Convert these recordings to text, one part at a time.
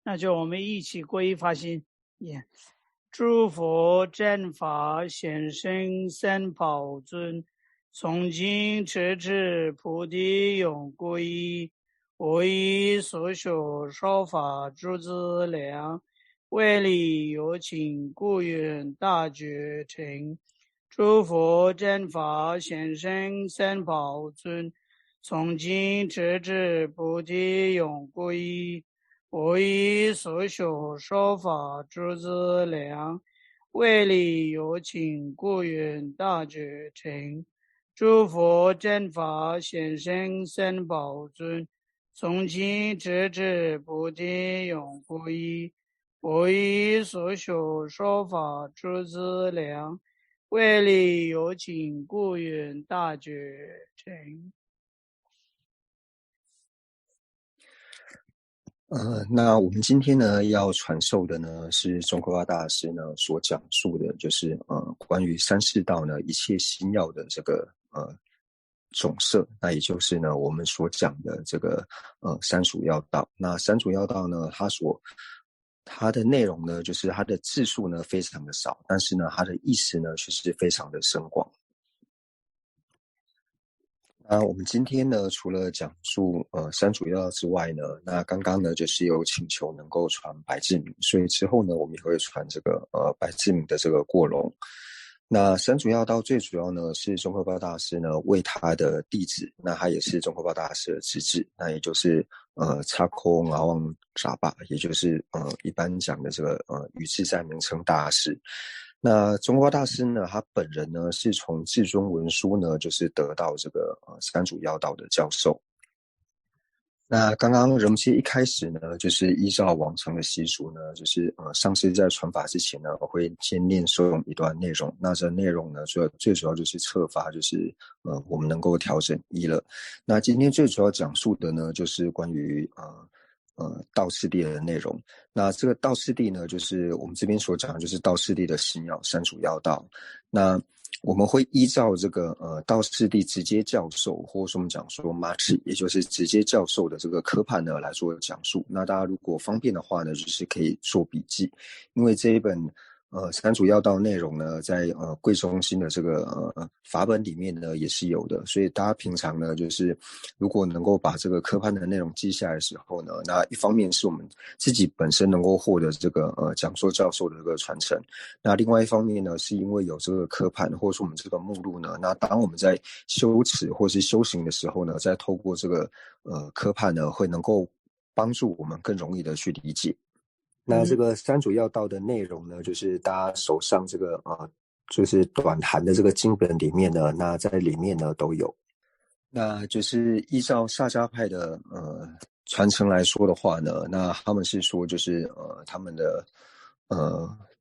那就我们一起皈依发心，也诸佛正法显身三宝尊，从今直至菩提永皈依。我以所修说法诸资粮，为利有请故愿大觉成。诸佛正法显身三宝尊，从今直至菩提永皈依。我以所修说法诸资粮，为利有请故愿大觉成。诸佛正法显身三宝尊，从今直至菩提永皈依。我以所修说法诸资粮，为利有请故愿大觉成。那我们今天呢要传授的呢是宗喀巴大师呢所讲述的，就是关于三世道呢一切心要的这个总摄，那也就是呢我们所讲的这个三主要道。那三主要道呢，它的内容呢，就是它的字数呢非常的少，但是呢它的意思呢却是非常的深广。那我们今天呢，除了讲述三主要之外呢，那刚刚呢就是有请求能够传白志明，所以之后呢我们也会传这个白志明的这个过龙。那三主要道最主要呢是宗喀巴大师呢为他的弟子，那他也是宗喀巴大师的侄子，那也就是查空阿旺扎巴，也就是一般讲的这个宇自在名称大师。那宗喀巴大师呢，他本人呢是从至尊文殊呢，就是得到这个三主要道的教授。那刚刚仁波切一开始呢，就是依照往常的习俗呢，就是上师在传法之前呢，会先念诵一段内容。那这内容呢，最主要就是策发，就是我们能够调整一了。那今天最主要讲述的呢，就是关于道次第的内容。那这个道次第呢，就是我们这边所讲的就是道次第的心要三主要道。那我们会依照这个道次第直接教授，或者说我们讲说马契，也就是直接教授的这个科判呢来做讲述。那大家如果方便的话呢，就是可以做笔记，因为这一本三主要道内容呢，在贵中心的这个法本里面呢也是有的，所以大家平常呢就是如果能够把这个科判的内容记下来的时候呢，那一方面是我们自己本身能够获得这个讲座教授的这个传承，那另外一方面呢是因为有这个科判或者说我们这个目录呢，那当我们在修持或是修行的时候呢，再透过这个科判呢，会能够帮助我们更容易的去理解。那这个三主要道的内容呢，就是大家手上这个就是短函的这个经本里面呢，那在里面呢都有。那就是依照萨迦派的传承来说的话呢，那他们是说就是他们的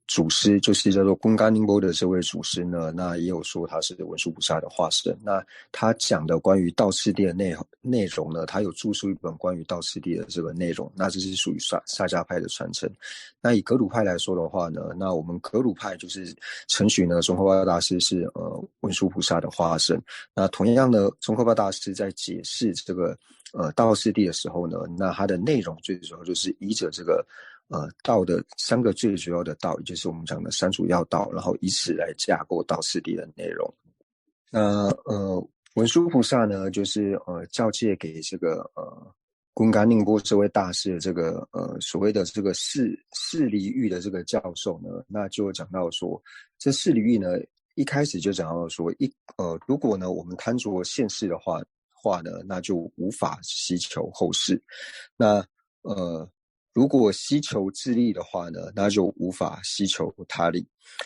祖师就是叫做贡嘎宁波的这位祖师呢，那也有说他是文殊菩萨的化身。那他讲的关于道次第的内容呢，他有著述一本关于道次第的这个内容，那这是属于萨迦派的传承。那以格鲁派来说的话呢，那我们格鲁派就是承许呢宗喀巴大师是文殊菩萨的化身。那同样的，宗喀巴大师在解释这个道次第的时候呢，那它的内容最主要就是依着这个道的三个最主要的道，也就是我们讲的三主要道，然后以此来架构道次第的内容。那文殊菩萨呢，就是教诫给这个贡嘎宁波这位大师的这个所谓的这个四离欲的这个教授呢，那就讲到说，这四离欲呢，一开始就讲到说，如果呢我们贪着现世的话呢，那就无法希求后世。那如果希求自利的话呢，那就无法希求他利。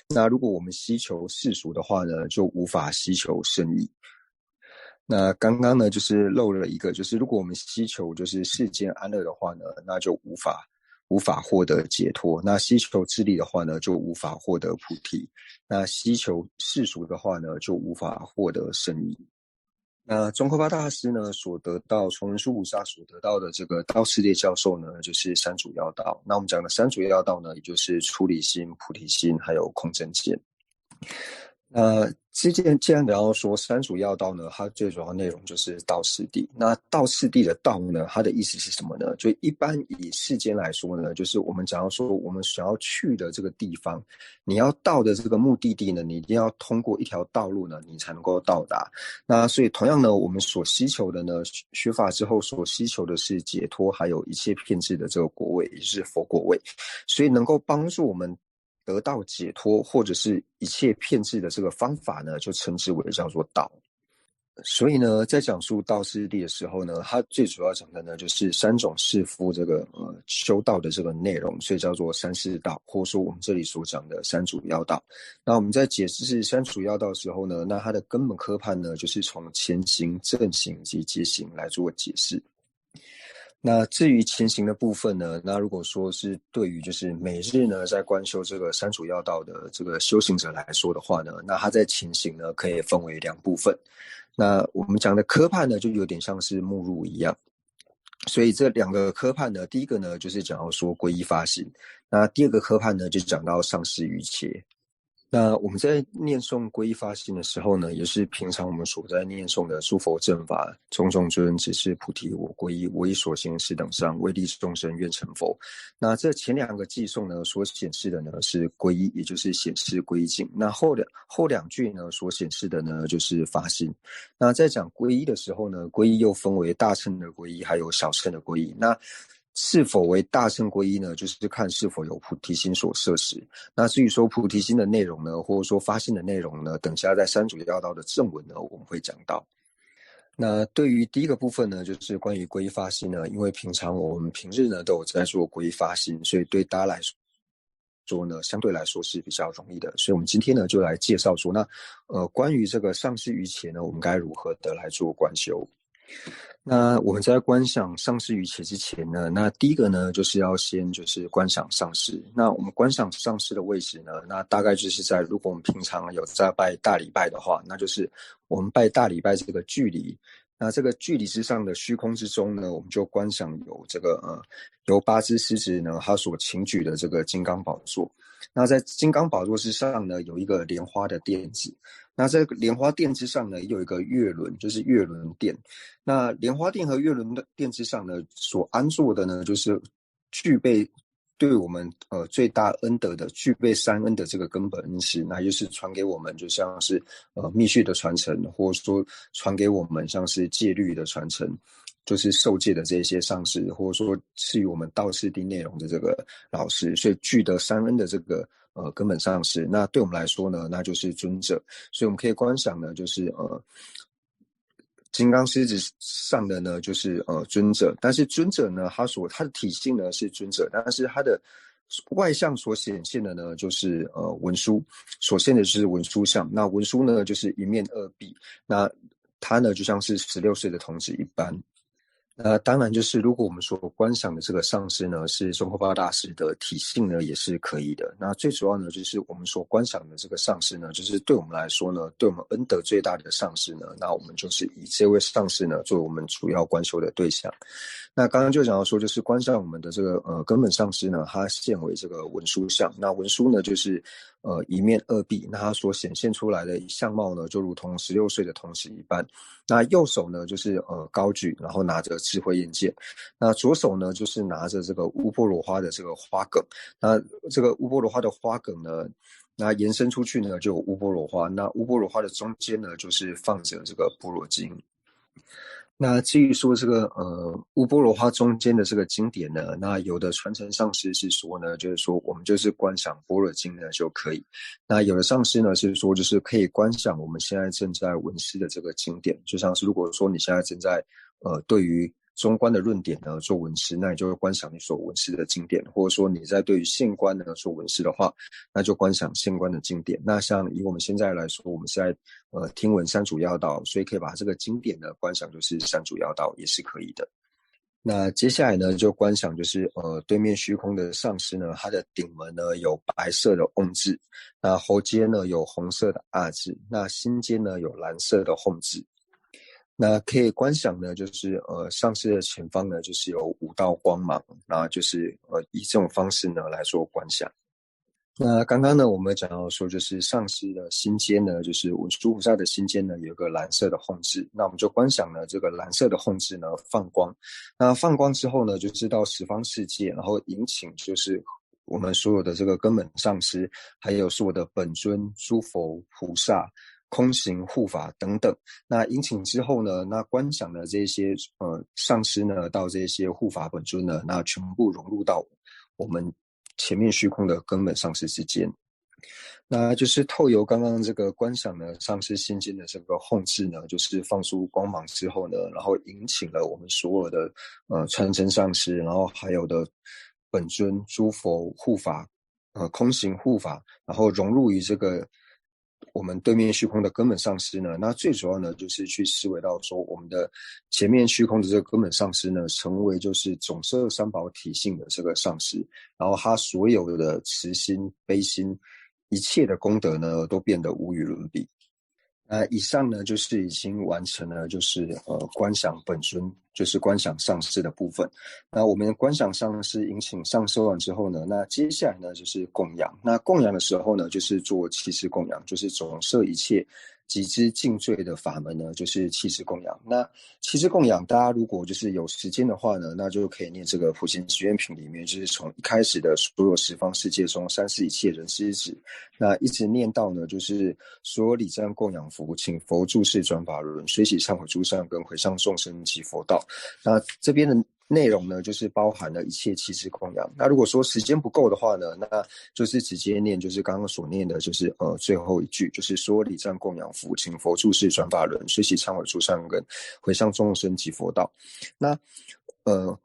那如果我们希求世俗的话呢，就无法希求圣意。那刚刚呢，就是漏了一个，就是如果我们希求就是世间安乐的话呢，那就无法获得解脱。那希求自利的话呢，就无法获得菩提。那希求世俗的话呢，就无法获得圣意。那宗喀巴大师呢所得到从文殊菩萨所得到的这个道次第教授呢，就是三主要道。那我们讲的三主要道呢，也就是出离心、菩提心还有空正见。既然然后说三主要道呢，它最主要内容就是道次第。那道次第的道呢，它的意思是什么呢？就一般以世间来说呢，就是我们假如说我们想要去的这个地方，你要到的这个目的地呢，你一定要通过一条道路呢，你才能够到达。那所以同样呢，我们所希求的呢，学法之后所希求的是解脱，还有一切骗智的这个果位，也就是佛果位。所以能够帮助我们得到解脱，或者是一切骗智的这个方法呢，就称之为叫做道。所以呢，在讲述道次第的时候呢，它最主要讲的呢，就是三种士夫这个修道的这个内容，所以叫做三士道，或者说我们这里所讲的三主要道。那我们在解释三主要道的时候呢，那它的根本科判呢，就是从前行、正行以及结行来做解释。那至于前行的部分呢，那如果说是对于就是每日呢在观修这个三主要道的这个修行者来说的话呢，那他在前行呢可以分为两部分。那我们讲的科判呢，就有点像是目录一样。所以这两个科判呢，第一个呢就是讲到说皈依发心，那第二个科判呢就讲到上师瑜伽。那我们在念诵皈依发心的时候呢，也是平常我们所在念诵的诸佛正法，种种尊，只是菩提我皈依，我以所行识等上，为利众生愿成佛。那这前两个偈颂呢，所显示的呢是皈依，也就是显示皈依境。那后两句呢，所显示的呢就是发心。那在讲皈依的时候呢，皈依又分为大乘的皈依，还有小乘的皈依。那是否为大乘皈依呢？就是看是否有菩提心所摄持。那至于说菩提心的内容呢，或者说发心的内容呢，等下在三主要道的正文呢，我们会讲到。那对于第一个部分呢，就是关于皈依发心呢，因为平常我们平日呢都有在做皈依发心，所以对大家来说呢，相对来说是比较容易的。所以我们今天呢就来介绍说，那关于这个上师瑜伽呢，我们该如何的来做观修。那我们在观想上师瑜伽之前呢，那第一个呢，就是要先就是观想上师。那我们观想上师的位置呢，那大概就是在如果我们平常有在拜大礼拜的话，那就是我们拜大礼拜这个距离。那这个距离之上的虚空之中呢，我们就观想有这个由八只狮子呢，它所擎举的这个金刚宝座。那在金刚宝座之上呢，有一个莲花的垫子。那在莲花垫之上呢，有一个月轮，就是月轮垫。那莲花垫和月轮垫之上呢，所安坐的呢，就是具备对我们最大恩德的，具备三恩的这个根本恩师，那就是传给我们，就像是密续的传承，或者说传给我们像是戒律的传承，就是受戒的这些上师，或者说赐予我们道次第内容的这个老师，所以具得三恩的这个根本上师，那对我们来说呢，那就是尊者。所以我们可以观想呢，就是金刚狮子上的呢，就是尊者，但是尊者呢，他的体性呢是尊者，但是他的外相所显现的呢，就是文殊所现的就是文殊相。那文殊呢，就是一面二臂，那他呢就像是16岁的童子一般。那当然就是如果我们所观想的这个上师呢是宗喀巴大师的体性呢也是可以的。那最主要呢就是我们所观想的这个上师呢，就是对我们来说呢，对我们恩德最大的上师呢，那我们就是以这位上师呢作为我们主要观修的对象。那刚刚就讲到说，就是观想我们的这个根本上师呢，他现为这个文殊相。那文殊呢就是一面二臂，那他所显现出来的相貌呢，就如同16岁的童子一般。那右手呢就是高举，然后拿着智慧焰剑。那左手呢就是拿着这个乌波罗花的这个花梗。那这个乌波罗花的花梗呢，那延伸出去呢就有乌波罗花。那乌波罗花的中间呢就是放着这个般若经。那至于说这个乌波罗花中间的这个经典呢，那有的传承上师是说呢，就是说我们就是观想般若经呢就可以。那有的上师呢是说，就是可以观想我们现在正在闻思的这个经典，就像是如果说你现在正在对于中观的论点呢做闻思，那你就会观想你所闻思的经典，或者说你在对于现观呢做闻思的话，那就观想现观的经典。那像以我们现在来说，我们是在听闻三主要道，所以可以把这个经典呢观想就是三主要道也是可以的。那接下来呢就观想就是对面虚空的上师呢，它的顶门呢有白色的唵字，那喉间呢有红色的啊字，那心间呢有蓝色的吽字。那可以观想呢，就是上师的前方呢，就是有5道光芒，那就是以这种方式呢来做观想。那刚刚呢，我们讲到说，就是上师的心间呢，就是文殊菩萨的心间呢，有个蓝色的控制。那我们就观想呢，这个蓝色的控制呢放光。那放光之后呢，就是到十方世界，然后引请就是我们所有的这个根本上师，还有所有的本尊、诸佛、菩萨、空行护法等等。那引请之后呢，那观想的这些上师呢，到这些护法本尊呢，那全部融入到我们前面虚空的根本上师之间。那就是透由刚刚这个观想呢，上师心经的这个控制呢，就是放出光芒之后呢，然后引请了我们所有的传承上师，然后还有的本尊、诸佛护法、空行护法，然后融入于这个我们对面虚空的根本上师呢。那最主要呢，就是去思维到说，我们的前面虚空的这个根本上师呢，成为就是总摄三宝体性的这个上师，然后他所有的慈心、悲心。一切的功德呢，都变得无与伦比。以上呢就是已经完成了，就是观想本尊，就是观想上师的部分。那我们观想上师引请上师完之后呢，那接下来呢就是供养。那供养的时候呢，就是做七支供养，就是总摄一切集之尽罪的法门呢，就是七支供养。那七支供养，大家如果就是有时间的话呢，那就可以念这个普贤十愿品里面，就是从一开始的所有十方世界中三世一切人师子，那一直念到呢，就是所有礼赞供养福，请佛住世转法轮，随喜忏悔诸善根，回向众生及佛道。那这边的内容呢，就是包含了一切七支供养。那如果说时间不够的话呢，那就是直接念，就是刚刚所念的，就是最后一句，就是说礼赞供养福，请佛住世转法轮，随喜忏悔诸善根，回向众生及佛道。那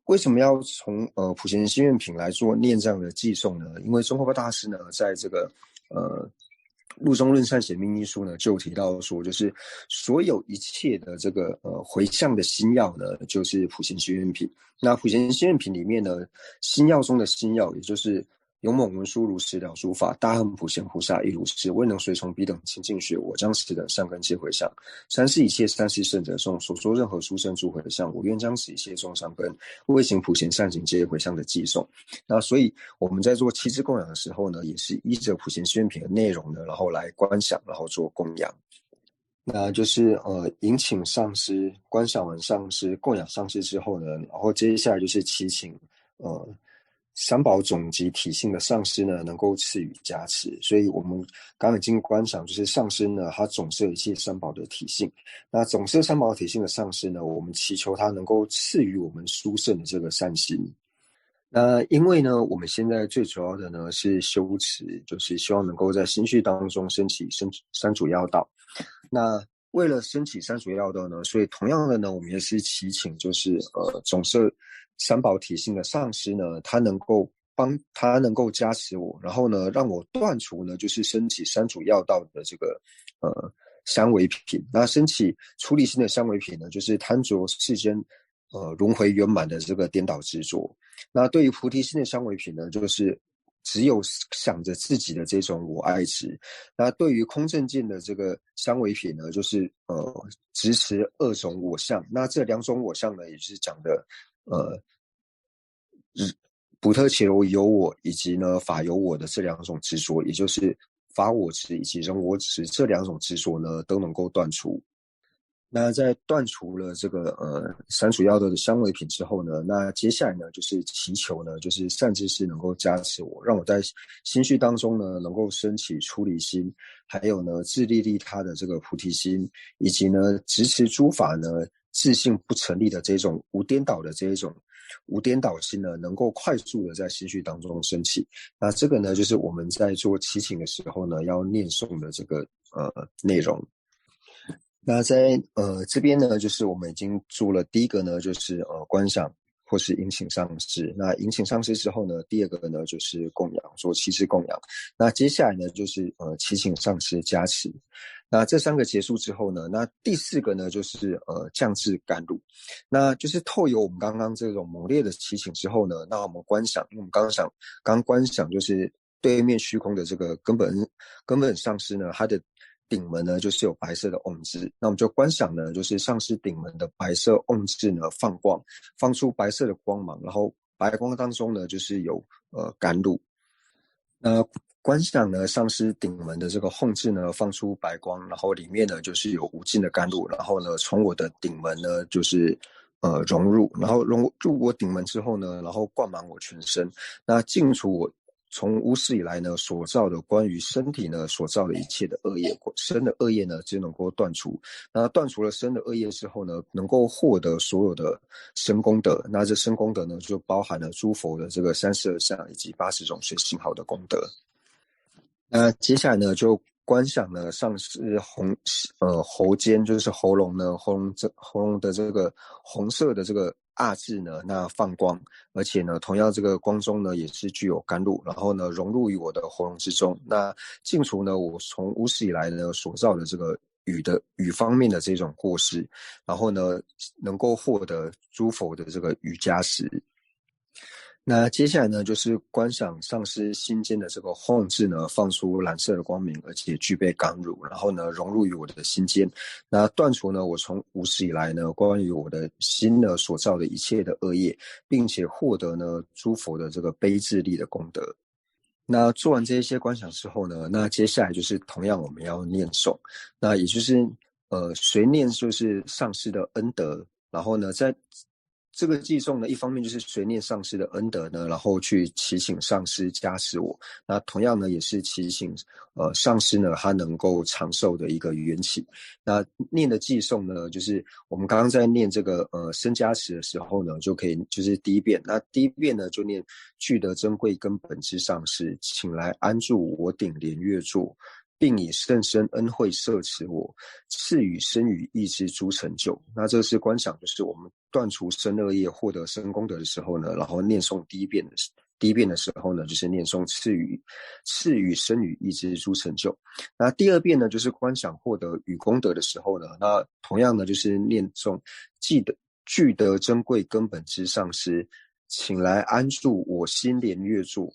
为什么要从普贤心愿品来做念这样的寄诵呢？因为宗喀巴大师呢，在这个路中论善显密意书呢，就提到说，就是所有一切的这个回向的心要呢，就是普贤心愿品。那普贤心愿品里面呢，心要中的心要，也就是勇猛文殊如实了诸法，大恨普贤菩萨亦如是，未能随从彼等清净学，我将此等善根皆回向。三世一切三世圣者众所说任何殊胜诸回向，我愿将此一切众善根为行普贤善行皆回向的寄诵。那所以我们在做七支供养的时候呢，也是依着普贤心愿品的内容呢，然后来观想，然后做供养。那就是引请上师，观想完上师，供养上师之后呢，然后接下来就是祈请三宝总集体性的上师呢，能够赐予加持。所以我们刚刚已经观想，就是上师呢，他总摄一切三宝的体性。那总摄三宝体性的上师呢，我们祈求他能够赐予我们殊胜的这个善心。那因为呢，我们现在最主要的呢是修持，就是希望能够在心绪当中升起三主要道。那为了升起三主要道呢，所以同样的呢，我们也是祈请，就是总摄三宝体性的上师呢，他能够加持我，然后呢，让我断除呢，就是升起三主要道的这个三维品。那升起出离心的三维品呢，就是贪着世间轮回圆满的这个颠倒执着。那对于菩提心的三维品呢，就是只有想着自己的这种我爱执。那对于空正见的这个三维品呢，就是执持二种我相。那这两种我相呢，也是讲的补特伽罗有我以及呢法有我的这两种执着，也就是法我执以及人我执这两种执着呢，都能够断除。那在断除了这个三主要的三维品之后呢，那接下来呢就是祈求呢，就是善知识能够加持我，让我在心绪当中呢能够升起出离心，还有呢自利利他的这个菩提心，以及呢执持诸法呢自性不成立的这种无颠倒的这一种无颠倒心呢，能够快速的在心绪当中升起。那这个呢就是我们在做祈请的时候呢要念诵的这个内容。那在这边呢，就是我们已经做了第一个呢，就是观想或是引请上师。那引请上师之后呢，第二个呢就是供养，做七支供养。那接下来呢就是祈请上师加持。那这三个结束之后呢，那第四个呢就是降至甘露。那就是透由我们刚刚这种猛烈的祈请之后呢，那我们观想，因为我们刚观想就是对面虚空的这个根本上师呢，他的顶门呢就是有白色的瓮字，那我们就观想呢，就是上师顶门的白色瓮字呢放光，放出白色的光芒，然后白光当中呢就是有甘露。那观想呢，上师顶门的这个吽字呢，放出白光，然后里面呢就是有无尽的甘露，然后呢从我的顶门呢就是融入，然后融入我顶门之后呢，然后灌满我全身，那净除我从无始以来呢所造的关于身体呢所造的一切的恶业，身的恶业呢就能够断除。那断除了身的恶业之后呢，能够获得所有的身功德。那这身功德呢，就包含了诸佛的这个32相以及80种随行好的功德。那接下来呢，就观想呢，上师喉间就是喉咙呢，喉咙的这个红色的这个字呢，那放光，而且呢，同样这个光中呢，也是具有甘露，然后呢，融入于我的喉咙之中，那净除呢，我从无始以来呢所造的这个语方面的这种过失，然后呢，能够获得诸佛的这个语加持。那接下来呢，就是观想上师心间的这个吽字呢，放出蓝色的光明，而且具备甘露，然后呢，融入于我的心间，那断除呢，我从无始以来呢，关于我的心呢所造的一切的恶业，并且获得呢诸佛的这个悲智力的功德。那做完这一些观想之后呢，那接下来就是同样我们要念诵，那也就是随念就是上师的恩德，然后呢，在这个寄诵呢，一方面就是随念上师的恩德呢，然后去祈请上师加持我。那同样呢，也是祈请上师呢，他能够长寿的一个缘起。那念的寄诵呢，就是我们刚刚在念这个身加持的时候呢，就可以就是第一遍。那第一遍呢，就念具德珍贵根本之上师，请来安住我顶莲月座。并以甚深恩惠摄持我，赐予身语意之诸成就。那这是观想，就是我们断除身恶业、获得身功德的时候呢，然后念诵第一遍的时候呢，就是念诵赐予身语意之诸成就。那第二遍呢，就是观想获得语功德的时候呢，那同样呢，就是念诵具德珍贵根本之上师，请来安住我心莲月座。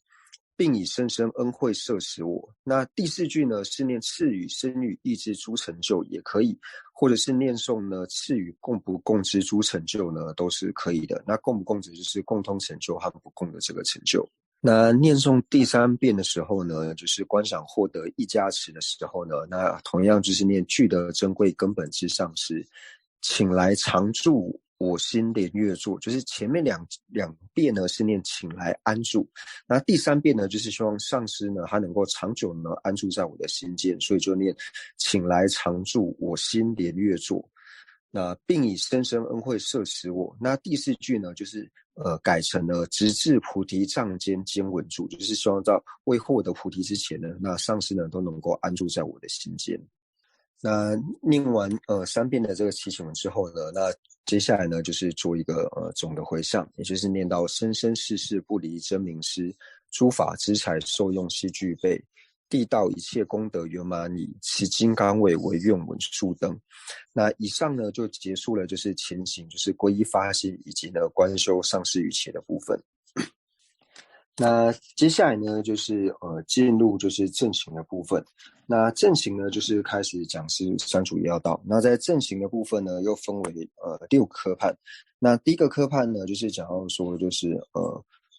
并以深深恩惠摄持我。那第四句呢，是念赐予身语意之诸成就也可以，或者是念诵呢赐予共不共之诸成就呢，都是可以的。那共不共之就是共通成就和不共的这个成就。那念诵第三遍的时候呢，就是观想获得一加持的时候呢，那同样就是念具德珍贵根本之上师，请来常住我心莲月座，就是前面两遍呢是念请来安住，那第三遍呢就是希望上师呢他能够长久呢安住在我的心间，所以就念请来常住我心莲月座，那并以深深恩惠摄持我。那第四句呢就是改成了直至菩提藏间坚稳住，就是希望在未获得菩提之前呢，那上师呢都能够安住在我的心间。那念完3遍的这个祈请文之后呢，那接下来呢就是做一个总的回向，也就是念到生生世世不离真名师，诸法资财受用悉具备，地道一切功德圆满矣，此金刚位为愿闻速登。那以上呢就结束了，就是前行就是皈依发心以及呢观修上师语切的部分。那接下来呢，就是进入就是正行的部分。那正行呢，就是开始讲是三主要道。那在正行的部分呢，又分为6个科判。那第一个科判呢，就是讲到说就是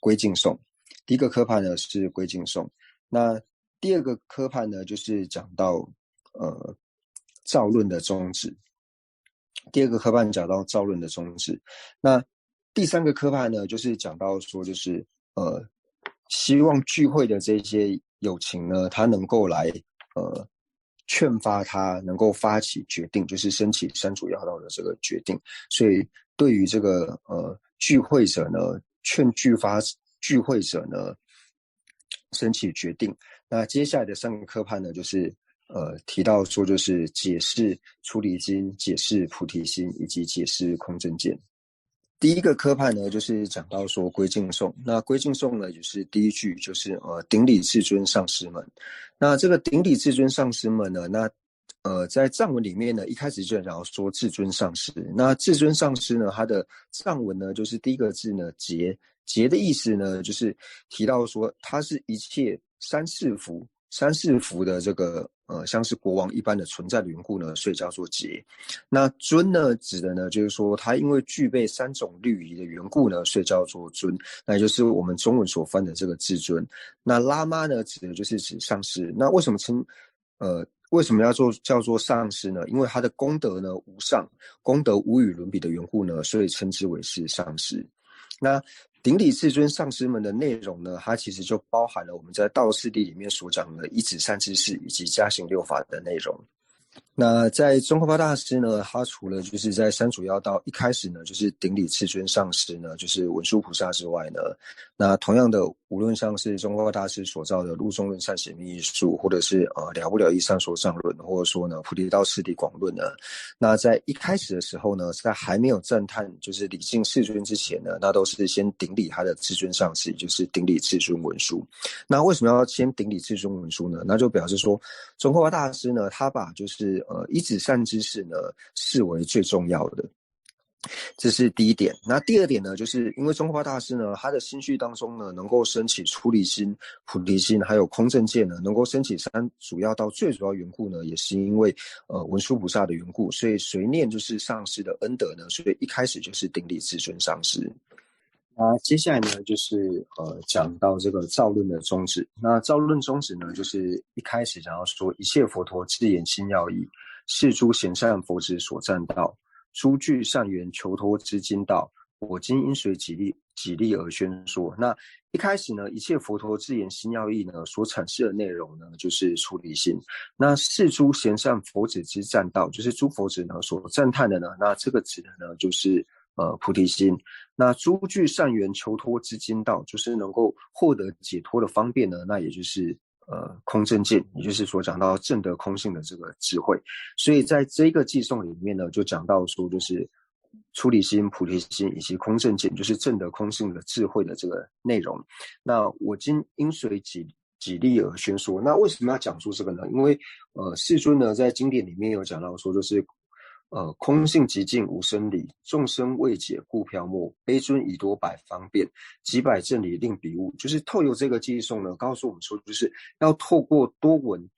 归敬颂。第一个科判呢是归敬颂。那第二个科判呢，就是讲到造论的宗旨。第二个科判讲到造论的宗旨。那第三个科判呢，就是讲到说就是希望聚会的这些友情呢，他能够来劝发他能够发起决定，就是升起三主要道的这个决定。所以对于这个聚会者呢，劝聚会者呢升起决定。那接下来的3个科判呢，就是提到说就是解释出离经、解释菩提心以及解释空正见。第一个科判呢，就是讲到说归敬颂。那归敬颂呢，就是第一句就是顶礼至尊上师们。那这个顶礼至尊上师们呢，那在藏文里面呢，一开始就讲说至尊上师。那至尊上师呢，它的藏文呢，就是第一个字呢劫的意思呢，就是提到说它是一切三世福三世福的这个像是国王一般的存在的缘故呢，所以叫做节。那尊呢，指的呢就是说他因为具备3种律仪的缘故呢，所以叫做尊，那也就是我们中文所翻的这个至尊。那拉玛呢，指的就是指上师。那为什么叫做上师呢？因为他的功德呢无上，功德无与伦比的缘故呢，所以称之为是上师。那顶礼至尊上师们的内容呢，它其实就包含了我们在道次第里面所讲的一指三知识以及加行六法的内容。那在宗喀巴大师呢，他除了就是在三主要道一开始呢，就是顶礼至尊上师呢，就是文殊菩萨之外呢，那同样的，无论像是宗喀巴大师所造的入中论善显密术，或者是了不了义上说上论，或者说呢菩提道次第广论呢，那在一开始的时候呢，在还没有赞叹就是礼敬世尊之前呢，那都是先顶礼他的至尊上师，就是顶礼至尊文殊。那为什么要先顶礼至尊文殊呢？那就表示说，宗喀巴大师呢，他把就是一指善知识呢视为最重要的，这是第一点。那第二点呢，就是因为宗喀巴大师呢，他的心绪当中呢，能够升起出离心、菩提心，还有空正见呢，能够升起三主要道最主要缘故呢，也是因为文殊菩萨的缘故，所以随念就是上师的恩德呢，所以一开始就是顶礼至尊上师。那接下来呢，就是讲到这个造论的宗旨。那造论宗旨呢，就是一开始讲到说，一切佛陀自言心要义，是诸贤善佛子所赞道，诸具善缘求脱之经道，我今因随己力而宣说。那一开始呢，一切佛陀自言心要义呢，所阐释的内容呢，就是出离心。那是诸贤善佛子之赞道，就是诸佛子呢所赞叹的呢，那这个指的呢，就是菩提心。那诸具善缘求脱之经道，就是能够获得解脱的方便呢，那也就是空正见，也就是所讲到证得空性的这个智慧。所以在这个偈颂里面呢，就讲到说，就是出离心、菩提心以及空正见，就是证得空性的智慧的这个内容。那我今因随己力而宣说。那为什么要讲述这个呢？因为世尊呢在经典里面有讲到说，就是空性极尽无生理，众生未解故飘没，悲尊以多百方便，几百正理令彼悟。就是透由这个偈颂呢，告诉我们说，就是要透过多闻、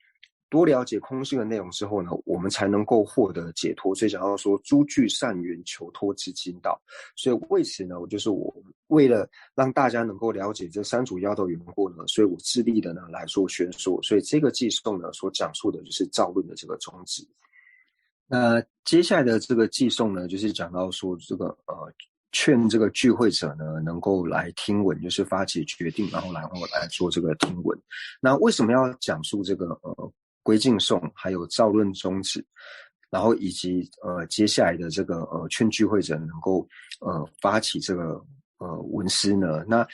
多了解空性的内容之后呢，我们才能够获得解脱。所以讲到说，诸具善缘求脱之经道。所以为此呢，我为了让大家能够了解这三主要道缘故呢，所以我致力的呢来做宣说。所以这个偈颂呢所讲述的就是造论的这个宗旨。那接下来的这个偈颂呢，就是讲到说这个劝这个聚会者呢能够来听闻，就是发起决定，然后来做这个听闻。那为什么要讲述这个归敬颂，还有造论宗旨，然后以及接下来的这个劝聚会者能够发起这个闻思呢？那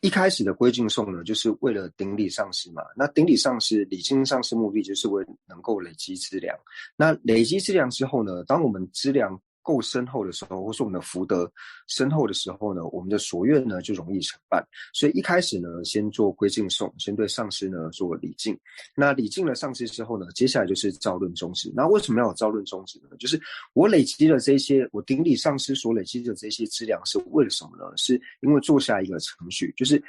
一开始的归敬颂呢，就是为了顶礼上师嘛。那顶礼上师、礼敬上师目的就是为了能够累积资粮。那累积资粮之后呢，当我们资粮够深厚的时候，或是我们的福德深厚的时候呢，我们的所愿呢就容易成办。所以一开始呢，先做归敬颂，先对上师呢做礼敬。那礼敬了上师之后呢，接下来就是造论宗旨。那为什么要有造论宗旨呢？就是我累积了这些，我顶礼上师所累积的这些资粮是为了什么呢？是因为做下一个程序，就是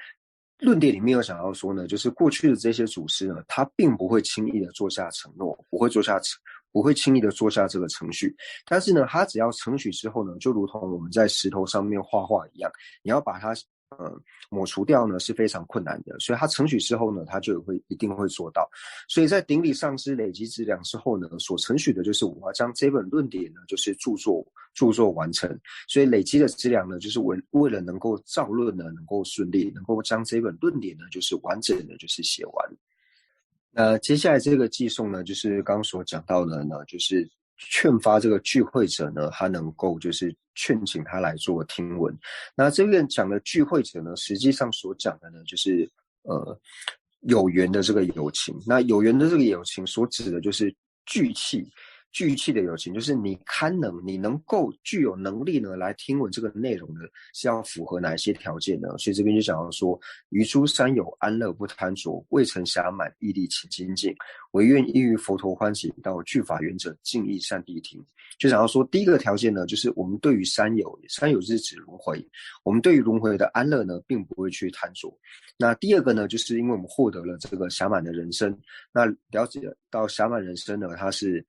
论点里面有想要说呢，就是过去的这些祖师呢，他并不会轻易的做下承诺，不会轻易的做下这个程序，但是呢，他只要程序之后呢，就如同我们在石头上面画画一样，你要把它抹除掉呢是非常困难的，所以他程序之后呢，他就一定会做到。所以在顶礼上师累积资粮之后呢，所程序的就是我要将这本论点呢，就是著作完成。所以累积的资粮呢，就是为了能够造论呢，能够顺利，能够将这本论点呢，就是完整的就是写完。那接下来这个偈颂呢，就是刚刚所讲到的呢，就是劝发这个聚会者呢，他能够就是劝请他来做听闻。那这边讲的聚会者呢，实际上所讲的呢，就是有缘的这个友情。那有缘的这个友情所指的就是聚气。聚气的有情，就是你你能够具有能力呢来听闻这个内容呢，是要符合哪一些条件呢？所以这边就讲到说，于诸山有安乐不贪着，未曾暇满毅力勤精进，唯愿依于佛陀欢喜道，具法缘者尽意善谛听。就讲到说，第一个条件呢，就是我们对于山有是指轮回，我们对于轮回的安乐呢，并不会去贪着。那第二个呢，就是因为我们获得了这个暇满的人生，那了解到暇满人生呢，它是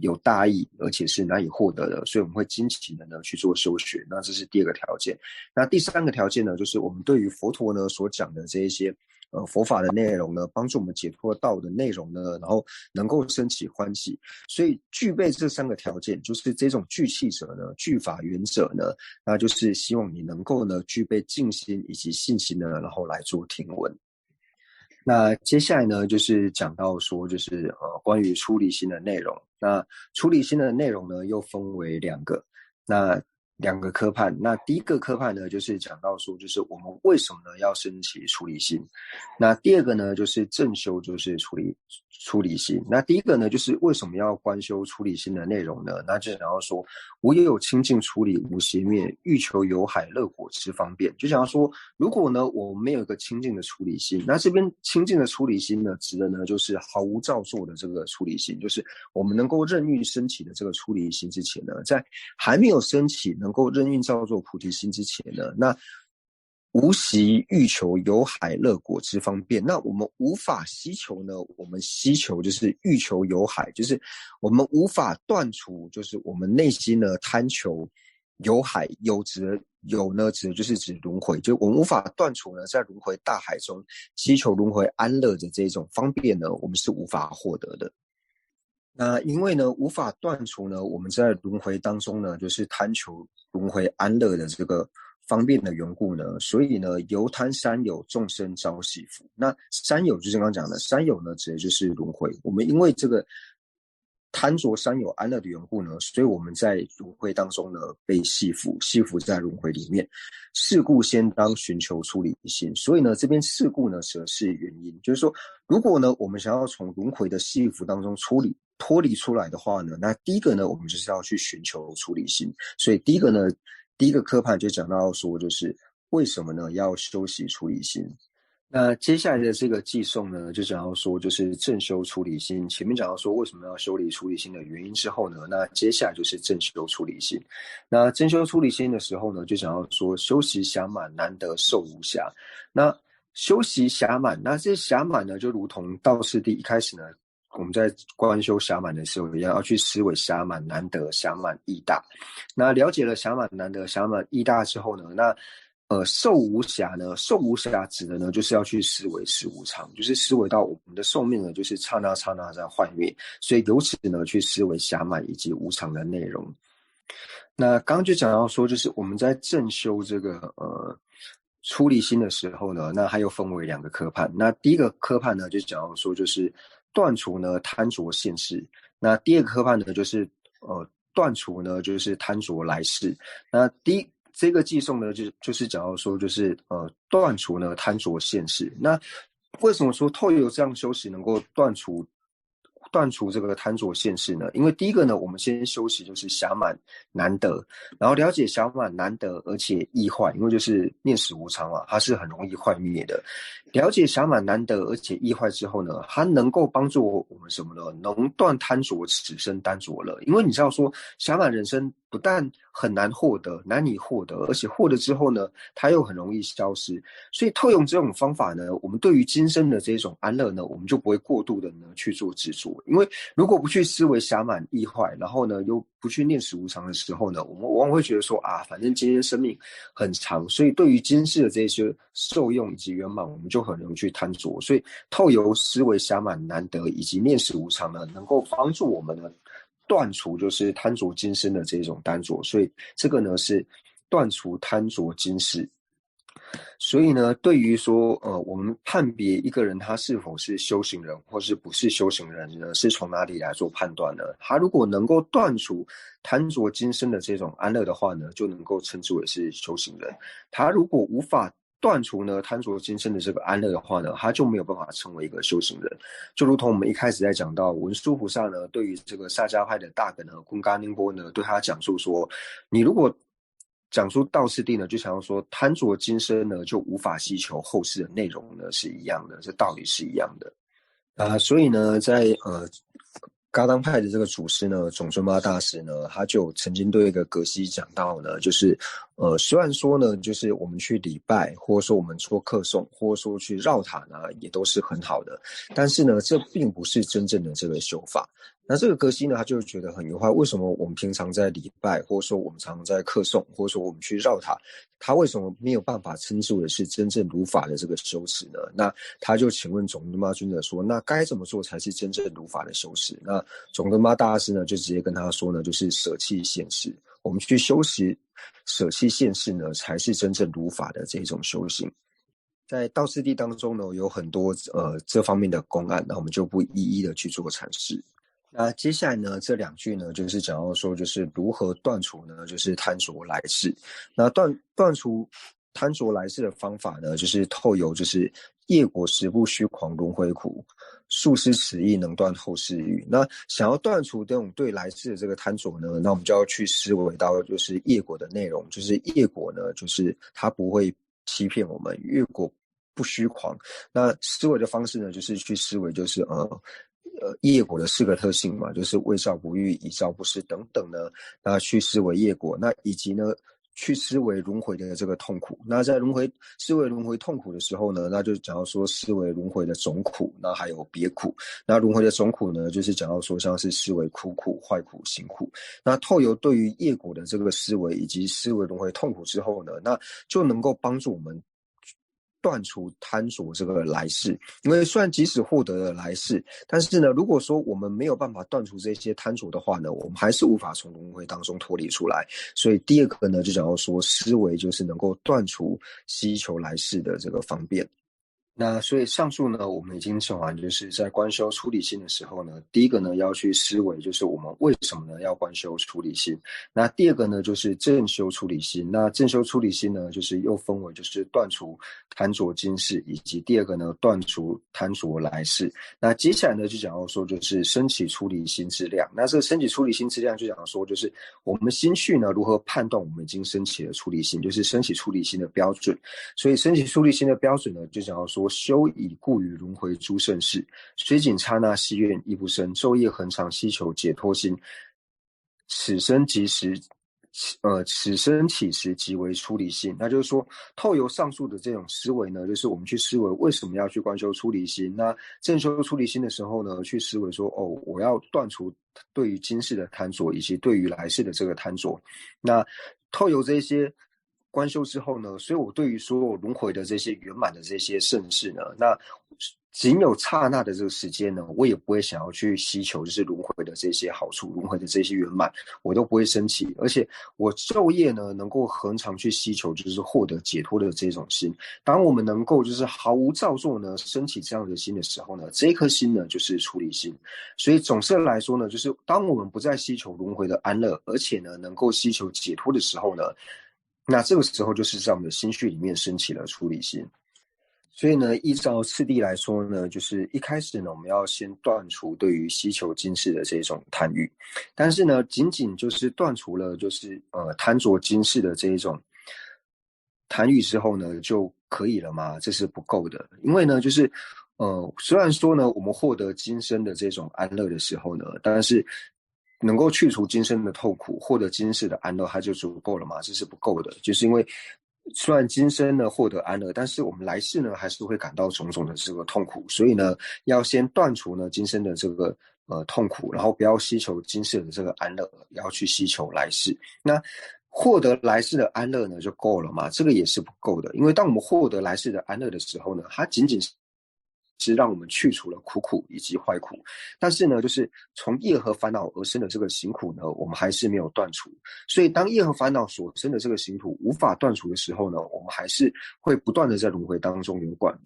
有大义，而且是难以获得的，所以我们会精勤的呢去做修学。那这是第二个条件。那第三个条件呢，就是我们对于佛陀呢所讲的这一些佛法的内容呢，帮助我们解脱道的内容呢，然后能够升起欢喜。所以具备这三个条件，就是这种具气者呢，具法缘者呢，那就是希望你能够呢具备静心以及信心呢，然后来做听闻。那接下来呢，就是讲到说，就是关于出离心的内容。那出离心的内容呢，又分为两个。那两个科判。那第一个科判呢，就是讲到说，就是我们为什么呢要升起出离心。那第二个呢，就是正修，就是出离心。那第一个呢，就是为什么要观修出离心的内容呢？那就想要说，无也有清净出离，无邪灭，欲求有海乐果之方便。就想要说，如果呢我们没有一个清净的出离心，那这边清净的出离心呢，指的呢就是毫无造作的这个出离心，就是我们能够任运升起的这个出离心之前呢，在还没有升起能够任运造作菩提心之前呢，那无习欲求有海乐果之方便。那我们无法希求呢，我们希求就是欲求有海，就是我们无法断除，就是我们内心呢贪求有海，有呢指的就是指轮回，就我们无法断除呢在轮回大海中希求轮回安乐的这种方便呢，我们是无法获得的。那因为呢无法断除呢我们在轮回当中呢就是贪求轮回安乐的这个方便的缘故呢，所以呢由贪三有众生遭系缚。那三有就是刚刚讲的，三有呢指的就是轮回，我们因为这个贪着三有安乐的缘故呢，所以我们在轮回当中呢被系缚在轮回里面。是故先当寻求出离心。所以呢这边是故呢则是原因，就是说如果呢我们想要从轮回的系缚当中脱离出来的话呢，那第一个呢我们就是要去寻求出离心。所以第一个科判就讲到说，就是为什么呢要修习出离心。那接下来的这个寄颂呢，就讲到说，就是正修出离心。前面讲到说为什么要修理出离心的原因之后呢，那接下来就是正修出离心。那正修出离心的时候呢，就讲到说修习暇满难得受无暇。那修习暇满，那这暇满呢，就如同道次第一开始呢，我们在观修暇满的时候一样，要去思维暇满难得、暇满义大。那了解了暇满难得、暇满义大之后呢，那寿无暇呢？寿无暇指的呢，就是要去思维事无常，就是思维到我们的寿命呢，就是刹那刹那在幻灭，所以由此呢，去思维暇满以及无常的内容。那刚刚就讲到说，就是我们在正修这个出离心的时候呢，那它又分为两个科判。那第一个科判呢，就讲到说，就是断除呢贪着现世。那第二个科判呢，就是断除呢就是贪着来世。那这个寄颂呢，就是讲到说，就是断除呢贪着现世。那为什么说透由这样修习能够断除这个贪着现世呢？因为第一个呢，我们先修习就是暇满难得，然后了解暇满难得，而且易坏，因为就是念死无常嘛，它是很容易坏灭的。了解暇满难得而且易坏之后呢，它能够帮助我们什么呢？能断贪着，此生单着乐。因为你知道说，暇满人生不但很难获得，难以获得，而且获得之后呢，它又很容易消失。所以透用这种方法呢，我们对于今生的这种安乐呢，我们就不会过度的呢去做执着。因为如果不去思维暇满易坏，然后呢又不去念死无常的时候呢，我们往往会觉得说啊，反正今天生命很长，所以对于今世的这些受用以及圆满，我们就很容易去贪着。所以透由思维暇满难得以及念死无常呢，能够帮助我们呢断除就是贪着今生的这种贪着。所以这个呢是断除贪着今世。所以呢，对于说我们判别一个人他是否是修行人或是不是修行人呢，是从哪里来做判断呢？他如果能够断除贪着今生的这种安乐的话呢，就能够称之为是修行人。他如果无法断除呢贪着今生的这个安乐的话呢，他就没有办法成为一个修行人。就如同我们一开始在讲到文殊菩萨呢，对于这个萨迦派的大德呢，昆嘎宁波呢，对他讲述说，你如果讲出道次第呢，就想要说贪着今生呢，就无法希求后世的内容呢是一样的，这道理是一样的。所以呢，在噶当派的这个祖师呢，总尊巴大师呢，他就曾经对一个格西讲到呢，就是虽然说呢，就是我们去礼拜，或者说我们做课诵，或者说去绕塔呢，也都是很好的，但是呢，这并不是真正的这个修法。那这个格西呢，他就觉得很疑惑，为什么我们平常在礼拜，或者说我们常常在课诵，或者说我们去绕塔，他为什么没有办法称之为是真正如法的这个修持呢？那他就请问总敦巴尊者说，那该怎么做才是真正如法的修持？那总敦巴大师呢，就直接跟他说呢，就是舍弃现世，我们去修持舍弃现世呢，才是真正如法的这种修行。在道次第当中呢，有很多这方面的公案，那我们就不一一的去做阐释。那接下来呢，这两句呢，就是讲到说，就是如何断除呢，就是贪着来世。那断除贪着来世的方法呢，就是透由就是业果实不虚狂轮回苦，速施此意能断后世欲。那想要断除这种对来世的这个贪着呢，那我们就要去思维到就是业果的内容，就是业果呢，就是它不会欺骗我们，业果不虚狂。那思维的方式呢，就是去思维就是业果的4个特性嘛，就是为造不欲、以造不施等等呢，那去思维业果，那以及呢去思维轮回的这个痛苦。那在思维轮回痛苦的时候呢，那就讲到说思维轮回的总苦，那还有别苦。那轮回的总苦呢，就是讲到说像是思维苦苦、坏苦、行苦。那透由对于业果的这个思维以及思维轮回痛苦之后呢，那就能够帮助我们断除贪着这个来世。因为虽然即使获得了来世，但是呢，如果说我们没有办法断除这些贪着的话呢，我们还是无法从轮回当中脱离出来。所以第二个呢，就讲到说思维就是能够断除希求来世的这个方便。那所以上述呢，我们已经讲完，就是在观修出离心的时候呢，第一个呢要去思维，就是我们为什么呢要观修出离心。那第二个呢就是正修出离心。那正修出离心呢，就是又分为就是断除贪着今世，以及第二个呢断除贪着来世。那接下来呢就讲到说就是升起出离心之量。那这个升起出离心之量就讲说就是我们心绪呢如何判断我们已经升起了出离心，就是升起出离心的标准。所以升起出离心的标准呢，就讲到说修以故于轮回诸盛世，虽仅刹那希愿亦不生，昼夜恒常希求解脱心，此生即时此生起时即为出离心。那就是说透由上述的这种思维呢，就是我们去思维为什么要去观修出离心。那正修出离心的时候呢，去思维说我要断除对于今世的贪着，以及对于来世的这个贪着。那透由这些观修之后呢，所以我对于所有轮回的这些圆满的这些盛世呢，那仅有刹那的这个时间呢，我也不会想要去希求就是轮回的这些好处，轮回的这些圆满，我都不会生气。而且我昼夜呢，能够恒常去希求，就是获得解脱的这种心。当我们能够就是毫无造作呢，升起这样的心的时候呢，这颗心呢就是出离心。所以总的来说呢，就是当我们不再希求轮回的安乐，而且呢能够希求解脱的时候呢，那这个时候就是在我们的心绪里面升起了出离心。所以呢，依照次第来说呢，就是一开始呢，我们要先断除对于希求今世的这种贪欲。但是呢，仅仅就是断除了就是贪着今世的这一种贪欲之后呢，就可以了吗？这是不够的。因为呢，就是虽然说呢，我们获得今生的这种安乐的时候呢，当然是能够去除今生的痛苦，获得今世的安乐，它就足够了嘛？这是不够的，就是因为虽然今生呢获得安乐，但是我们来世呢还是会感到种种的这个痛苦，所以呢，要先断除呢今生的这个痛苦，然后不要希求今世的这个安乐，要去希求来世。那获得来世的安乐呢就够了嘛？这个也是不够的，因为当我们获得来世的安乐的时候呢，它仅仅是让我们去除了苦苦以及坏苦，但是呢，就是从业和烦恼而生的这个行苦呢，我们还是没有断除。所以，当业和烦恼所生的这个行苦无法断除的时候呢，我们还是会不断的在轮回当中流转，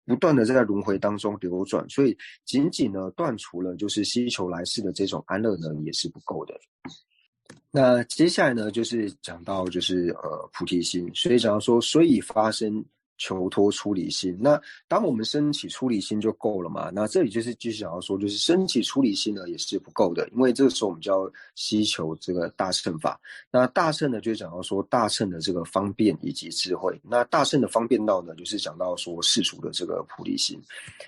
不断的在轮回当中流转。所以，仅仅呢断除了就是希求来世的这种安乐呢，也是不够的。那接下来呢，就是讲到菩提心，所以讲到说，所以发生求脱出离心。那当我们升起出离心就够了嘛？那这里就是继续讲到说，就是升起出离心呢也是不够的，因为这个时候我们就要希求这个大乘法。那大乘呢，就讲到说大乘的这个方便以及智慧。那大乘的方便道呢，就是讲到说世俗的这个菩提心。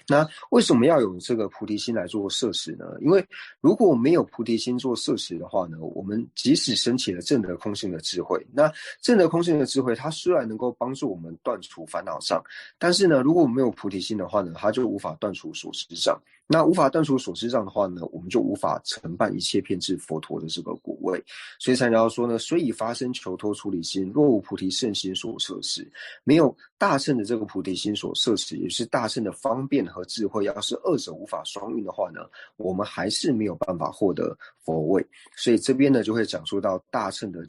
那为什么要有这个菩提心来做摄持呢？因为如果没有菩提心做摄持的话呢，我们即使升起了证得空性的智慧，那证得空性的智慧，它虽然能够帮助我们断除烦恼障，但是呢，如果没有菩提心的话呢，它就无法断除所知障。那无法断除所知障的话呢，我们就无法承办一切遍至佛陀的这个果位。所以才要说呢，所以发生求脱出离心，若无菩提圣心所摄持，没有大乘的这个菩提心所摄持，也是大乘的方便和智慧，要是二者无法双运的话呢，我们还是没有办法获得佛位。所以这边呢就会讲述到大乘的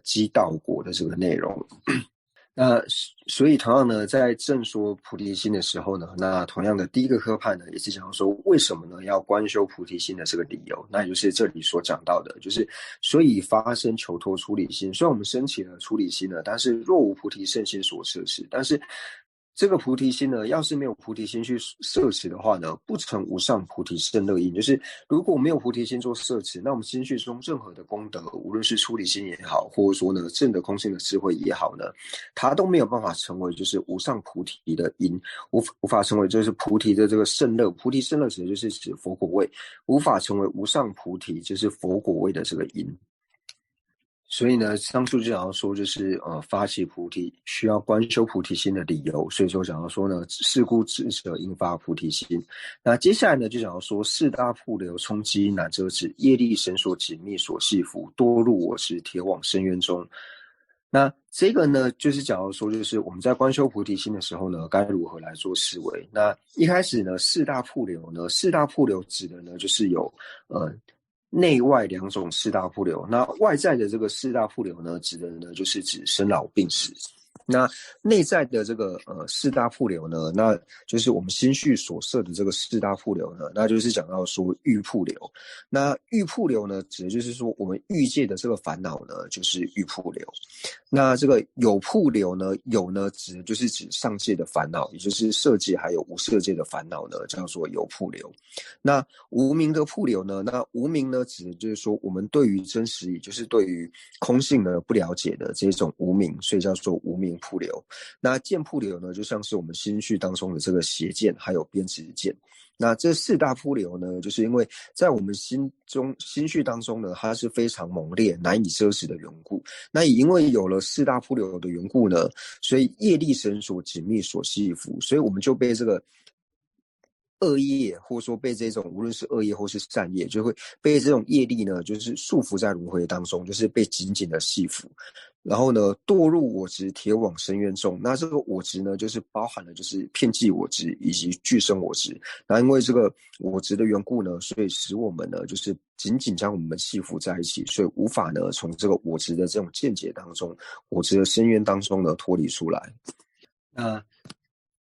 积道果的这个内容。那所以同样呢，在正说菩提心的时候呢，那同样的第一个科派呢，也是讲说为什么呢要观修菩提心的这个理由，那就是这里所讲到的，就是所以发生求脱出离心。虽然我们升起了出离心了，但是若无菩提圣心所摄持，但是这个菩提心呢，要是没有菩提心去摄持的话呢，不成无上菩提胜乐因。就是如果没有菩提心做摄持，那我们心绪中任何的功德，无论是出离心也好，或者说呢证得空性的智慧也好呢，它都没有办法成为无上菩提的因，无法成为菩提的这个胜乐。菩提胜乐指的就是指佛果位，无法成为无上菩提，就是佛果位的这个因。所以呢，上述就讲到说，发起菩提需要观修菩提心的理由。所以说讲到说呢，是故智者应发菩提心。那接下来呢，就讲到说，四大瀑流冲击难遮止，业力绳索紧密所系缚，多入我执，铁往深渊中。那这个呢，就是讲到说，我们在观修菩提心的时候呢，该如何来做思维？那一开始呢，四大瀑流指的呢，就是有内外两种四大瀑流。那外在的这个四大瀑流呢，指的呢就是指生老病死。那内在的这个四大瀑流呢，那就是我们心绪所摄的这个四大瀑流呢，那就是讲到说欲瀑流。那欲瀑流呢，指的就是说我们欲界的这个烦恼呢，就是欲瀑流。那这个有瀑流呢，有呢指的就是指上界的烦恼，也就是色界还有无色界的烦恼呢，叫做有瀑流。那无明的瀑流呢，那无明呢指的就是说我们对于真实，也就是对于空性呢不了解的这种无明，所以叫做无明瀑流。那见瀑流呢，就像是我们心绪当中的这个邪见还有边执见。那这四大瀑流呢，就是因为在我们心绪当中呢，它是非常猛烈难以遮止的缘故。那也因为有了四大瀑流的缘故呢，所以业力绳索紧密所系缚，所以我们就被这个恶业，或者说被这种无论是恶业或是善业，就会被这种业力呢，就是束缚在轮回当中，就是被紧紧的系缚。然后呢，堕入我执，铁往深渊中。那这个我执呢，就是包含了就是遍计我执以及俱生我执。那因为这个我执的缘故呢，所以使我们呢，就是紧紧将我们系缚在一起，所以无法呢从这个我执的这种见解当中，我执的深渊当中呢脱离出来。那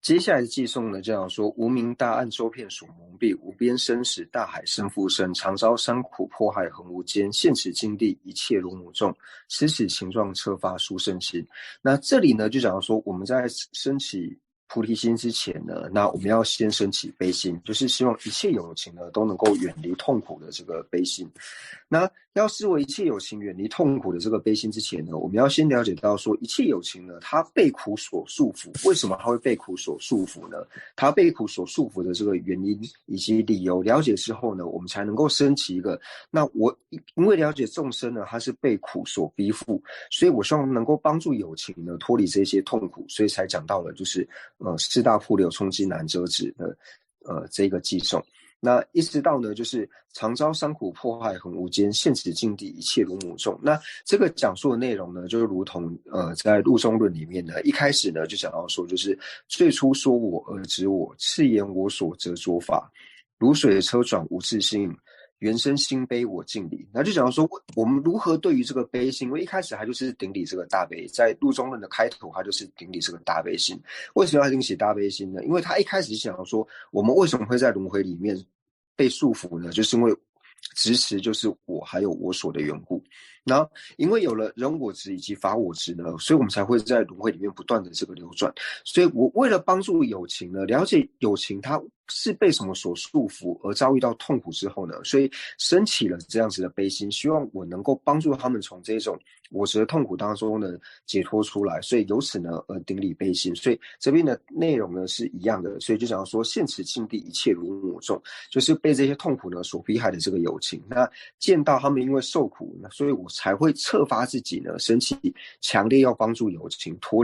接下来的寄颂呢，这样说：无明大暗周遍所蒙蔽，无边生死大海深复深，常遭伤苦迫害恒无间，现此境地一切如母众，此情状彻发殊胜心。那这里呢，就讲到说我们在升起菩提心之前呢，那我们要先升起悲心，就是希望一切有情呢都能够远离痛苦的这个悲心。那要思维一切有情远离痛苦的这个悲心之前呢，我们要先了解到说一切有情呢，它被苦所束缚。为什么它会被苦所束缚呢？它被苦所束缚的这个原因以及理由了解之后呢，我们才能够升起一个，那我因为了解众生呢，他是被苦所逼缚，所以我希望能够帮助有情呢脱离这些痛苦，所以才讲到了四大瀑流冲击难遮止的这个寄颂。那一直到呢，就是常遭伤苦迫害恒无间，现此境地一切如母众。那这个讲述的内容呢，就如同在入中论里面呢，一开始呢就讲到说，就是最初说我而知我，次言我所则着法，如水车转无自性。原生心悲我敬礼，那就讲到说我们如何对于这个悲心，因为一开始他就是顶礼这个大悲，在入中论的开头他就是顶礼这个大悲心。为什么要顶起大悲心呢？因为他一开始就讲到说我们为什么会在轮回里面被束缚呢？就是因为执持就是我还有我所的缘故。然后因为有了人我执以及法我执呢，所以我们才会在轮回里面不断的这个流转。所以我为了帮助有情呢，了解有情它是被什么所束缚而遭遇到痛苦之后呢，所以升起了这样子的悲心，希望我能够帮助他们从这种我执的痛苦当中呢解脱出来，所以由此呢顶礼悲心。所以这边的内容呢是一样的，所以就讲说现此境地一切如我众，就是被这些痛苦呢所逼害的这个有情，那见到他们因为受苦，所以我才会策发自己呢升起强烈要帮助有情脱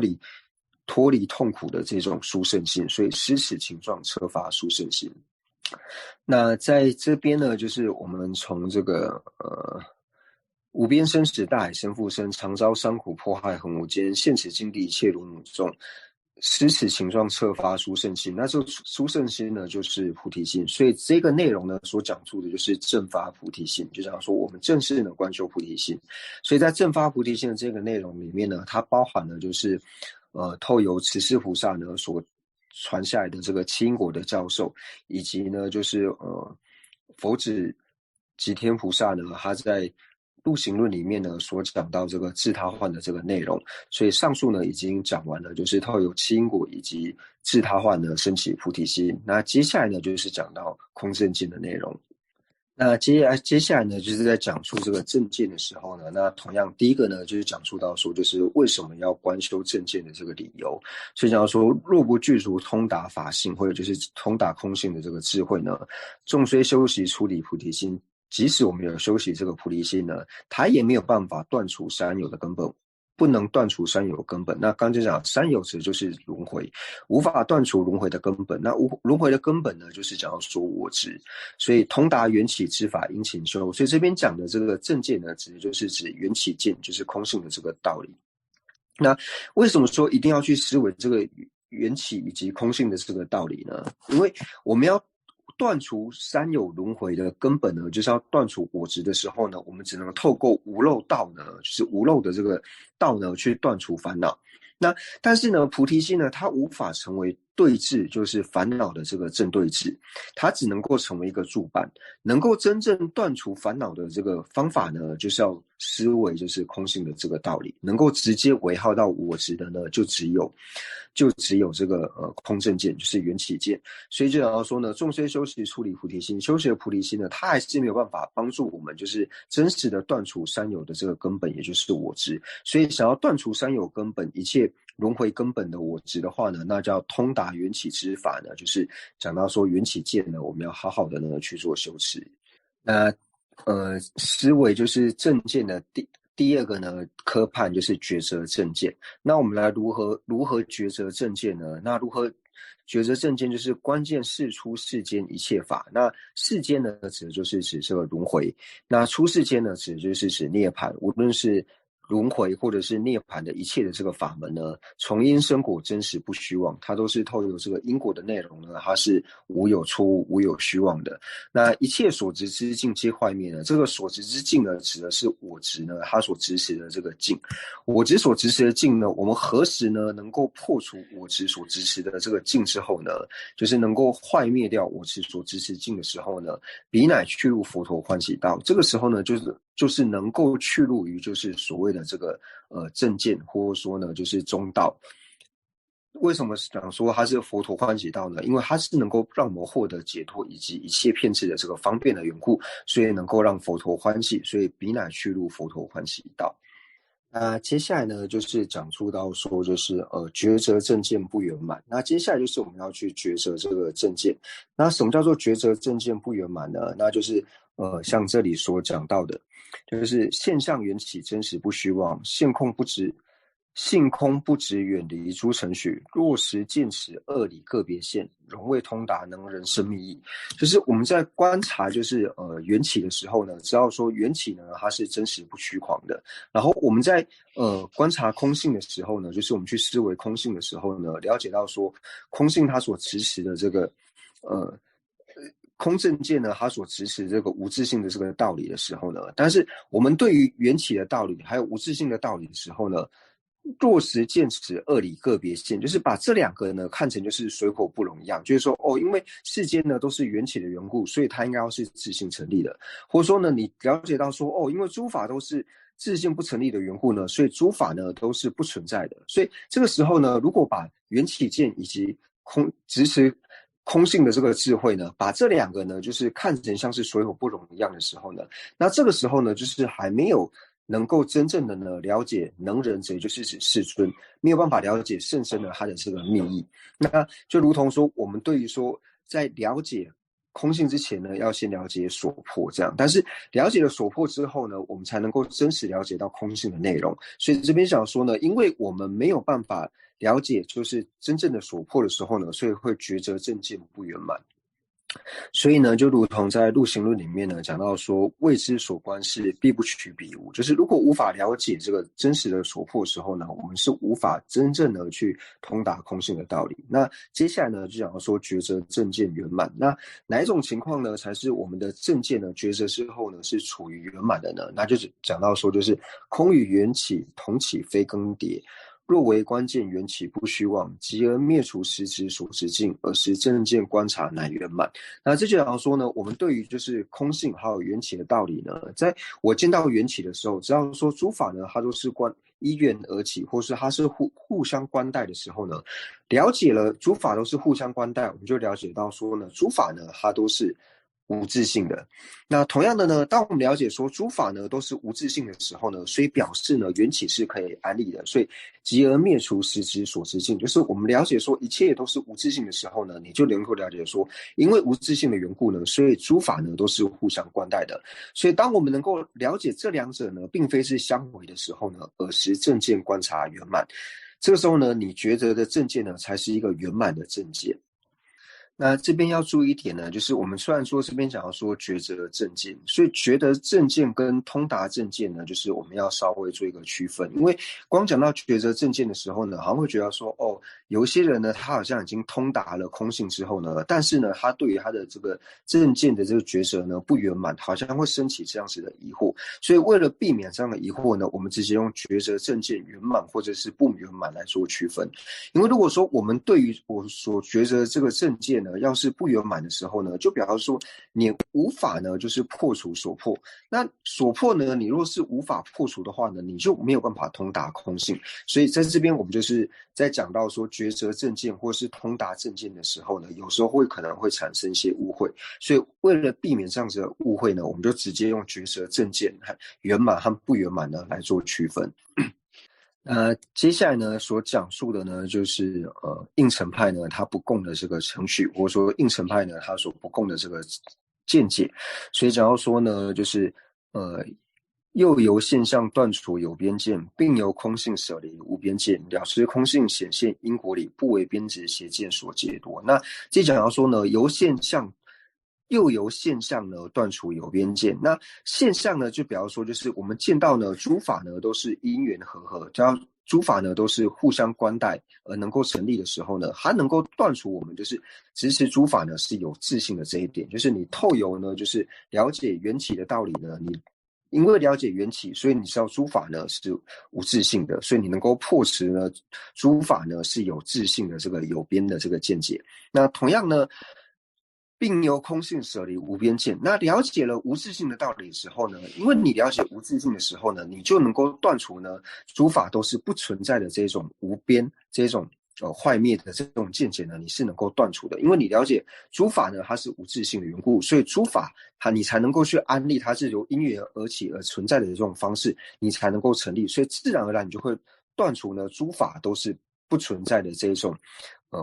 离痛苦的这种殊胜心，所以施此情状策发殊胜心。那在这边呢，就是我们从这个无边生死大海深复深，常遭伤苦迫害恒无间，现此境地一切如母众，施此情状策发殊胜心。那这个殊胜心呢，就是菩提心。所以这个内容呢，所讲述的就是正发菩提心，就讲说我们正式呢观修菩提心。所以在正发菩提心的这个内容里面呢，它包含了就是透由持世菩萨呢所传下来的这个七因果的教授，以及呢就是佛子吉天菩萨呢他在入行论里面呢所讲到这个自他换的这个内容。所以上述呢已经讲完了，就是透由七因果以及自他换呢升起菩提心。那接下来呢就是讲到空正见的内容。那接下来呢，就是在讲述这个正见的时候呢，那同样第一个呢，就是讲述到说，就是为什么要观修正见的这个理由。所以讲到说，若不具足通达法性，或者就是通达空性的这个智慧呢，纵虽修习出离菩提心，即使我们有修习这个菩提心呢，它也没有办法断除三有的根本。不能断除三有根本。那刚才讲三有指就是轮回，无法断除轮回的根本。那轮回的根本呢，就是讲到说我执。所以通达缘起之法应勤修。所以这边讲的这个正见呢，就是指缘起见，就是空性的这个道理。那为什么说一定要去思维这个缘起以及空性的这个道理呢？因为我们要断除三有轮回的根本呢，就是要断除我执的时候呢，我们只能透过无漏道呢，就是无漏的这个道呢，去断除烦恼。那但是呢，菩提心呢，它无法成为对治，就是烦恼的这个正对治，它只能够成为一个助伴。能够真正断除烦恼的这个方法呢，就是要思维就是空性的这个道理。能够直接危害到我执的呢，就只有这个空正见，就是缘起见。所以就要说呢，纵虽修习出离菩提心，修习的菩提心呢，它还是没有办法帮助我们，就是真实的断除三有的这个根本，也就是我执。所以想要断除三有根本，一切轮回根本的我执的话呢，那叫通达缘起之法呢，就是讲到说缘起见呢，我们要好好的呢去做修持。那思维就是正见的第二个呢，科判就是抉择正见。那我们来如何抉择正见呢？那如何抉择正见，就是关键事出世间一切法。那世间呢，指的就是指这个轮回；那出世间呢，指的就是指涅槃。无论是轮回或者是涅槃的一切的这个法门呢，从因生果真实不虚妄，它都是透过这个因果的内容呢，它是无有错误无有虚妄的。那一切所执之境皆坏灭呢，这个所执之境呢，指的是我执呢，它所执持的这个境。我执所执持的境呢，我们何时呢能够破除我执所执持的这个境之后呢，就是能够坏灭掉我执所执持境的时候呢，彼乃去入佛陀欢喜道。这个时候呢，就是能够去入于就是所谓的这个正见，或者说呢就是中道。为什么讲说它是佛陀欢喜道呢？因为它是能够让我们获得解脱以及一切遍智的这个方便的缘故，所以能够让佛陀欢喜，所以彼乃去入佛陀欢喜道。那接下来呢，就是讲述到说，就是抉择正见不圆满。那接下来就是我们要去抉择这个正见。那什么叫做抉择正见不圆满呢？那就是像这里所讲到的，就是现象缘起真实不虚妄，性空不执远离诸程序，若实见此二理个别现，容未通达能人生密意。就是我们在观察就是缘起的时候呢，知道说缘起呢它是真实不虚狂的。然后我们在观察空性的时候呢，就是我们去思维空性的时候呢，了解到说空性它所持持的这个空正见呢，它所持持这个无自性的这个道理的时候呢，但是我们对于缘起的道理还有无自性的道理的时候呢，若实见此二理个别现，就是把这两个呢看成就是水火不容一样，就是说因为世间呢都是缘起的缘故，所以它应该要是自性成立的，或者说呢你了解到说因为诸法都是自性不成立的缘故呢，所以诸法呢都是不存在的。所以这个时候呢，如果把缘起见以及直持空性的这个智慧呢，把这两个呢就是看成像是水火不容一样的时候呢，那这个时候呢就是还没有能够真正的呢了解能仁者，也就是指世尊，没有办法了解甚深的他的这个密意。那就如同说我们对于说在了解空性之前呢，要先了解所破这样，但是了解了所破之后呢，我们才能够真实了解到空性的内容。所以这边想说呢，因为我们没有办法了解就是真正的所破的时候呢，所以会觉着正见不圆满。所以呢，就如同在入行论里面呢讲到说，未知所观是必不取彼无，就是如果无法了解这个真实的所破的时候呢，我们是无法真正的去通达空性的道理。那接下来呢，就讲到说觉着正见圆满，那哪一种情况呢才是我们的正见呢觉着之后呢是处于圆满的呢？那就是讲到说，就是空与缘起同起非更迭，若为关键缘起不虚妄，即而灭除实质所知境，而使正见观察乃圆满。那这就讲说呢，我们对于就是空性还有缘起的道理呢，在我见到缘起的时候，只要说诸法呢，它都是依缘而起，或是它是互相关待的时候呢，了解了诸法都是互相关待，我们就了解到说呢，诸法呢，它都是无自性的。那同样的呢，当我们了解说诸法呢都是无自性的时候呢，所以表示呢缘起是可以安立的，所以即而灭除实质所知境，就是我们了解说一切都是无自性的时候呢，你就能够了解说，因为无自性的缘故呢，所以诸法呢都是互相关待的。所以当我们能够了解这两者呢并非是相违的时候呢，而使正见观察圆满，这个时候呢，你觉得的正见呢才是一个圆满的正见。那这边要注意一点呢，就是我们虽然说这边讲到说觉得正见，所以觉得正见跟通达正见呢，就是我们要稍微做一个区分。因为光讲到觉得正见的时候呢，好像会觉得说有一些人呢，他好像已经通达了空性之后呢，但是呢，他对于他的这个正见的这个抉择呢不圆满，好像会升起这样子的疑惑。所以为了避免这样的疑惑呢，我们直接用觉得正见圆满或者是不圆满来做区分。因为如果说我们对于我所觉得这个正见呢，要是不圆满的时候呢，就表示说你无法呢就是破除所破。那所破呢，你若是无法破除的话呢，你就没有办法通达空性。所以在这边我们就是在讲到说抉择正见或是通达正见的时候呢，有时候可能会产生一些误会。所以为了避免这样子的误会呢，我们就直接用抉择正见和圆满和不圆满呢来做区分。接下来呢所讲述的呢就是应成派呢他不共的这个程序，或者说应成派呢他所不共的这个见解。所以讲到说呢，就是又由现象断除有边见，并由空性舍离无边见，了知空性显现因果理，不为边执邪见所解夺。那这讲到说呢，又由现象呢断除有边见。那现象呢，就比方说，就是我们见到呢，诸法呢都是因缘和合，只要诸法呢都是互相关待而能够成立的时候呢，它能够断除我们就是支持诸法呢是有自性的这一点。就是你透由呢，就是了解缘起的道理呢，你因为了解缘起，所以你知道诸法呢是无自性的，所以你能够破除呢诸法呢是有自性的这个有边的这个见解。那同样呢，并由空性舍离无边见。那了解了无自性的道理的时候呢，因为你了解无自性的时候呢，你就能够断除呢诸法都是不存在的这种无边这种坏灭的这种见解呢，你是能够断除的。因为你了解诸法呢它是无自性的缘故，所以诸法你才能够去安立它是由因缘而起而存在的这种方式，你才能够成立。所以自然而然你就会断除呢诸法都是不存在的这种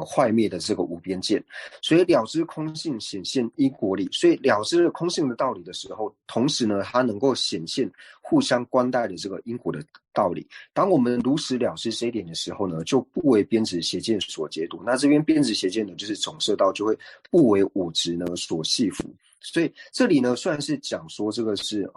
坏灭的这个无边见。所以了知空性显现因果理，所以了知空性的道理的时候，同时呢它能够显现互相关待的这个因果的道理。当我们如实了知这一点的时候呢，就不为边执邪见所解读。那这边边执邪见呢，就是总摄道就会不为五执呢所系缚。所以这里呢虽然是讲说这个是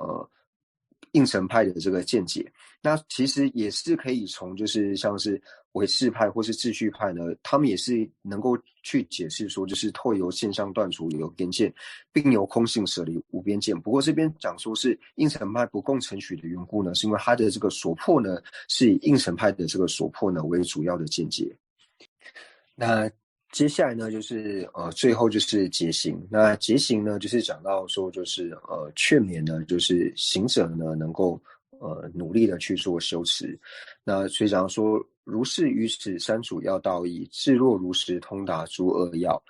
应成派的这个见解，那其实也是可以从就是像是唯识派或是秩序派呢，他们也是能够去解释说，就是透由现象断除有边界，并由空性舍离无边界。不过这边讲说是应成派不共承许的缘故呢，是因为他的这个所破呢，是以应成派的这个所破呢为主要的见解。那接下来呢，就是最后就是结行。那结行呢，就是讲到说，就是劝勉呢，就是行者呢能够努力的去做修持。那所以讲说，如是于此三主要道义，至若如实通达诸恶要，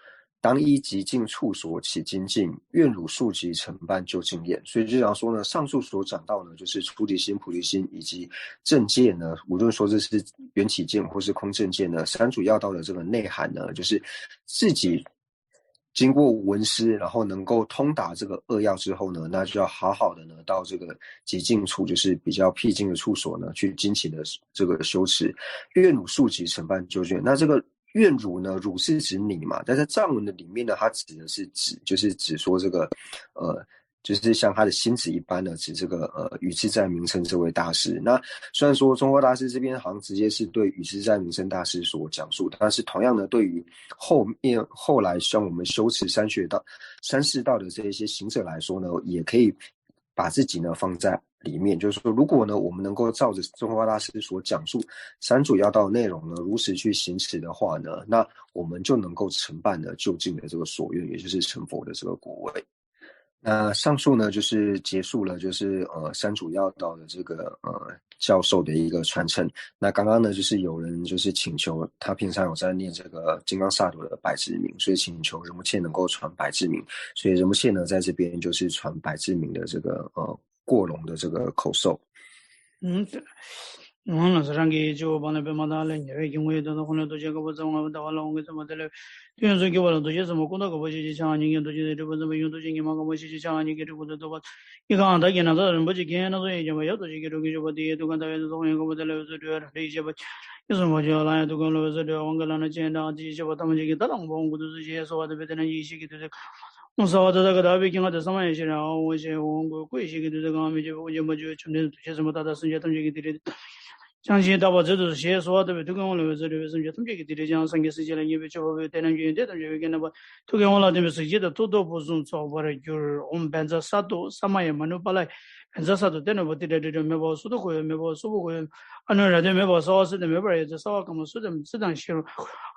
当依极尽处所起精进，愿汝速即承办就经验。所以就讲说呢，上述所讲到呢，就是出离心、菩提心以及正见呢，无论说这是缘起见或是空正见呢，三主要道的这个内涵呢，就是自己经过闻思，然后能够通达这个恶要之后呢，那就要好好的呢到这个极尽处，就是比较僻静的处所呢，去精勤的这个修持，愿汝速即承办就经验。那这个愿汝呢，汝是指你嘛，但在藏文的里面呢，它指的是就是指说这个就是像他的心子一般的指这个宇自在名称这位大师。那虽然说中国大师这边好像直接是对宇自在名称大师所讲述，但是同样的对于后来像我们修持三世道的这一些行者来说呢，也可以把自己呢放在里面，就是说如果呢我们能够照着中华大师所讲述三主要道内容呢如实去行持的话呢，那我们就能够承办呢就近的这个所愿，也就是成佛的这个果位。那上述呢就是结束了，就是三主要道的这个教授的一个传承。那刚刚呢就是有人就是请求他平常有在念这个金刚萨埵的百字明，所以请求仁波切能够传百字明，所以仁波切呢在这边就是传百字明的这个过龙的这个口授。rangi chiwa bana pe mada le nyewe kingwe dana khune doje kabo zangwa dawa la onge zama tele tuyen zo kiwa la doje zama kunda kabo shi changa nyingi doje de zama yung doje ngima kabo shi changa nyingi ribu de doba ika anda kina za rinpo chi kena zo ye jama ya doje kiru ki chiba diye dukan tawe zo zonge kabo tele zo duwa rei chiba iso mo chiwa lanya dukan lo zo duwa wanga lana chen da ji chiba tama chi ki talang bo ongu doze chi so wada pe tena yi shi ki doze sawa tada kada abe kinga de sama ye shi ra o she ongu kui shi ki doze kama mi chiba uje mo chiwa chumde doje zama tada sunje tam chi ki dire相信大把这都是写说的，都跟我那这里为什么他们这个地里讲上个世纪了，因为就会带人军队，他们就跟那么，都跟我那边世纪的多多不送做过来，就是我们班子啥都什么也没有把来，班子啥都带那不地里的没把数都会，没把数不会，按照人家没把少是的没把也这少干嘛数的适当些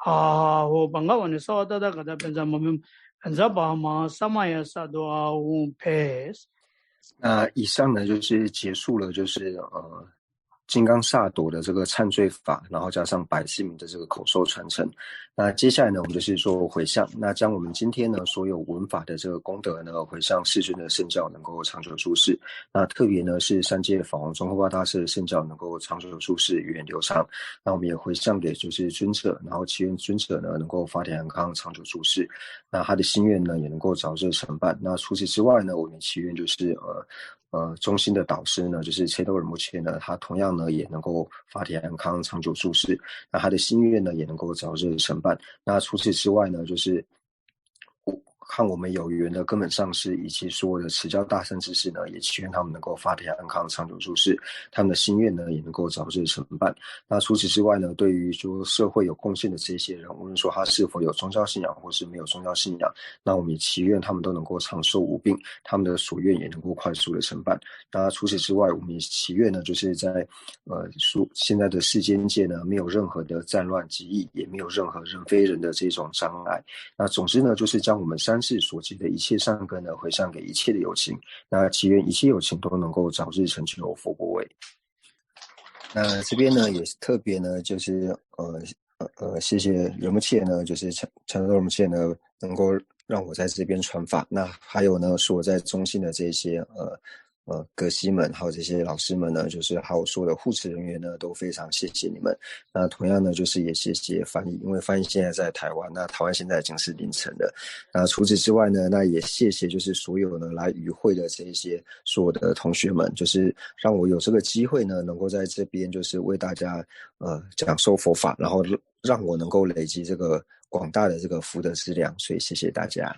啊，我帮个问的少大个的班子我们班子把嘛什么也啥都啊我配。那以上呢就是结束了，就是金刚萨埵的这个忏罪法，然后加上百字明的这个口授传承。那接下来呢，我们就是说回向，那将我们今天呢所有闻法的这个功德呢，回向世尊的圣教能够长久住世。那特别呢是三界法王宗喀巴大师的圣教能够长久住世，源远流长。那我们也回向给就是尊者，然后祈愿尊者呢能够法体安康，长久住世。那他的心愿呢也能够早日成办。那除此之外呢，我们祈愿就是中心的导师呢，就是切多仁波切呢，他同样呢也能够法体安康、长久住世。那他的心愿呢也能够早日成办。那除此之外呢，就是和我们有缘的根本上师以及所有的持教大圣之士呢，也祈愿他们能够法体安康、长久住世，他们的心愿呢也能够早日成办。那除此之外呢，对于说社会有贡献的这些人，无论说他是否有宗教信仰或是没有宗教信仰，那我们也祈愿他们都能够长寿无病，他们的所愿也能够快速的成办。那除此之外，我们也祈愿呢，就是在现在的世间界呢，没有任何的战乱极疫，也没有任何人非人的这种障碍。那总之呢，就是将我们三世所积的一切善根呢，回向给一切的有情。那祈愿一切有情都能够早日成就佛果位。那这边呢，也是特别呢，就是谢谢仁波切呢，就是强多仁波切呢，能够让我在这边传法。那还有呢，是我在中信的这些葛西们，还有这些老师们呢，就是还有所有的护持人员呢，都非常谢谢你们。那同样呢，就是也谢谢翻译，因为翻译现在在台湾，那台湾现在已经是凌晨了。那除此之外呢，那也谢谢就是所有呢来与会的这一些所有的同学们，就是让我有这个机会呢，能够在这边就是为大家讲授佛法，然后让我能够累积这个广大的这个福德资粮，所以谢谢大家。